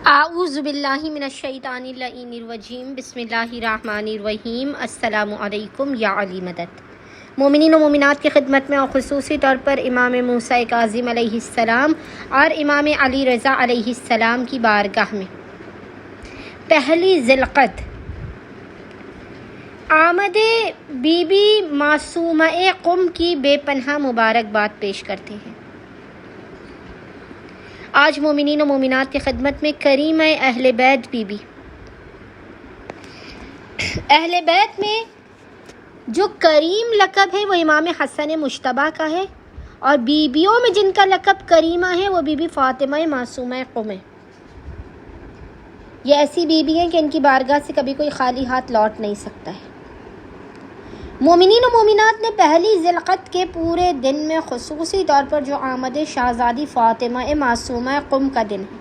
اعوذ باللہ من الشیطان اللعین الرجیم، بسم اللہ الرحمن الرحیم۔ السلام علیکم یا علی مدد۔ مومنین و مومنات کی خدمت میں اور خصوصی طور پر امام موسیٰ کاظم علیہ السلام اور امام علی رضا علیہ السلام کی بارگاہ میں پہلی ذی القعدہ آمد بی بی معصومہ قم کی بے پناہ مبارکباد پیش کرتے ہیں۔ آج مومنین و مومنات کی خدمت میں کریمہ اہل بیت بی بی، اہل بیت میں جو کریم لقب ہے وہ امام حسن مجتبیٰ کا ہے، اور بیویوں میں جن کا لقب کریمہ ہے وہ بی بی فاطمہ معصومہ قم ہے۔ یہ ایسی بیوی ہیں کہ ان کی بارگاہ سے کبھی کوئی خالی ہاتھ لوٹ نہیں سکتا ہے۔ مومنین و مومنات نے پہلی ذی القعدہ کے پورے دن میں خصوصی طور پر جو آمد شہزادی فاطمہ معصومہ قم کا دن ہے،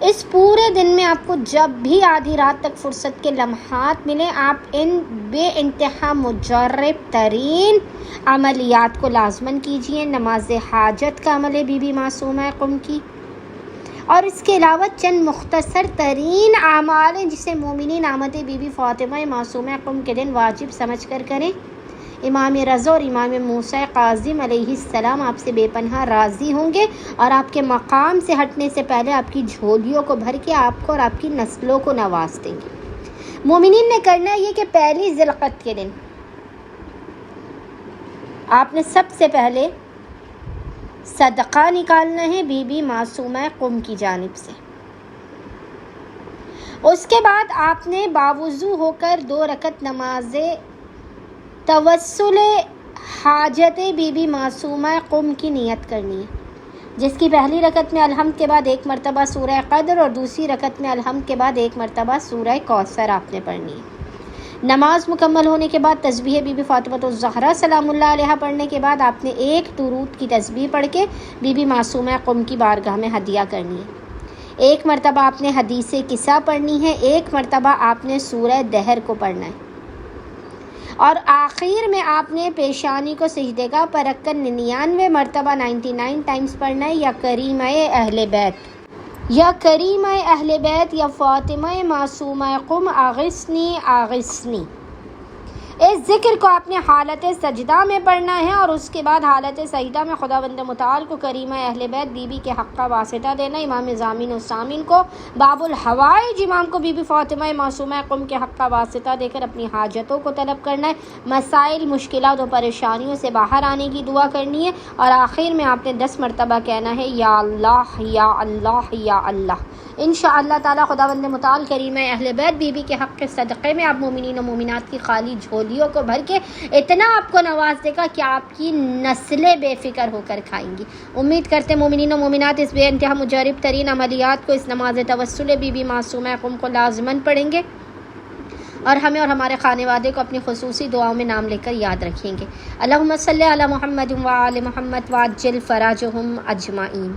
اس پورے دن میں آپ کو جب بھی آدھی رات تک فرصت کے لمحات ملیں، آپ ان بے انتہا مجرب ترین عملیات کو لازماً کیجئے۔ نماز حاجت کا عمل ہے بی بی معصومہ قم کی، اور اس کے علاوہ چند مختصر ترین اعمال ہیں جسے مومنین آمد بی بی فاطمہ معصومہ قم کے دن واجب سمجھ کر کریں۔ امام رضا اور امام موسیٰ کاظم علیہ السلام آپ سے بے پناہ راضی ہوں گے، اور آپ کے مقام سے ہٹنے سے پہلے آپ کی جھولیوں کو بھر کے آپ کو اور آپ کی نسلوں کو نواز دیں گے۔ مومنین نے کرنا یہ کہ پہلی ذی القعدہ کے دن آپ نے سب سے پہلے صدقہ نکالنا ہے بی بی معصومہ قم کی جانب سے۔ اس کے بعد آپ نے باوضو ہو کر 2 رکعت نماز توسل حاجت بی بی معصومہ قم کی نیت کرنی ہے، جس کی پہلی رکعت میں الحمد کے بعد 1 مرتبہ سورہ قدر اور دوسری رکعت میں الحمد کے بعد 1 مرتبہ سورہ کوثر آپ نے پڑھنی ہے۔ نماز مکمل ہونے کے بعد تسبیح بی بی فاطمہ الزہرا سلام اللہ علیہا پڑھنے کے بعد آپ نے 1 درود کی تسبیح پڑھ کے بی بی معصومہ قم کی بارگاہ میں ہدیہ کرنی ہے۔ 1 مرتبہ آپ نے حدیث قصہ پڑھنی ہے، 1 مرتبہ آپ نے سورہ دہر کو پڑھنا ہے، اور آخر میں آپ نے پیشانی کو سجدے گاہ پر رکھ کر 99 مرتبہ 99 ٹائمز پڑھنا ہے، یا کریمہ اہل بیت، یا کریمہ اہل بیت، یا فاطمہ معصومہ قم اغثنی اغثنی۔ اس ذکر کو آپ نے حالت سجدہ میں پڑھنا ہے، اور اس کے بعد حالت سجدہ میں خداوند متعال کو کریمہ اہل بیت بی بی کے حق کا واسطہ دینا، امام ضامن و سامن کو، باب الحوائج امام کو بی بی فاطمہ معصومہ قم کے حق کا واسطہ دے کر اپنی حاجتوں کو طلب کرنا ہے، مسائل مشکلات و پریشانیوں سے باہر آنے کی دعا کرنی ہے، اور آخر میں آپ نے 10 مرتبہ کہنا ہے یا اللہ یا اللہ یا اللہ۔ انشاءاللہ تعالی خداوند متعال کریمہ اہل بیت بی بی کے حق کے صدقے میں آپ مومنین و مومنات کی خالی جھولیوں کو بھر کے اتنا آپ کو نواز دے گا کہ آپ کی نسلیں بے فکر ہو کر کھائیں گی۔ امید کرتے مومنین و مومنات اس بے انتہا مجرب ترین عملیات کو، اس نماز توسل بی بی معصومہ قم کو لازماً پڑھیں گے، اور ہمیں اور ہمارے خانے وادے کو اپنی خصوصی دعاؤں میں نام لے کر یاد رکھیں گے۔ اللہم صلی علی محمد و آل محمد وعجل فرجہم اجمعین۔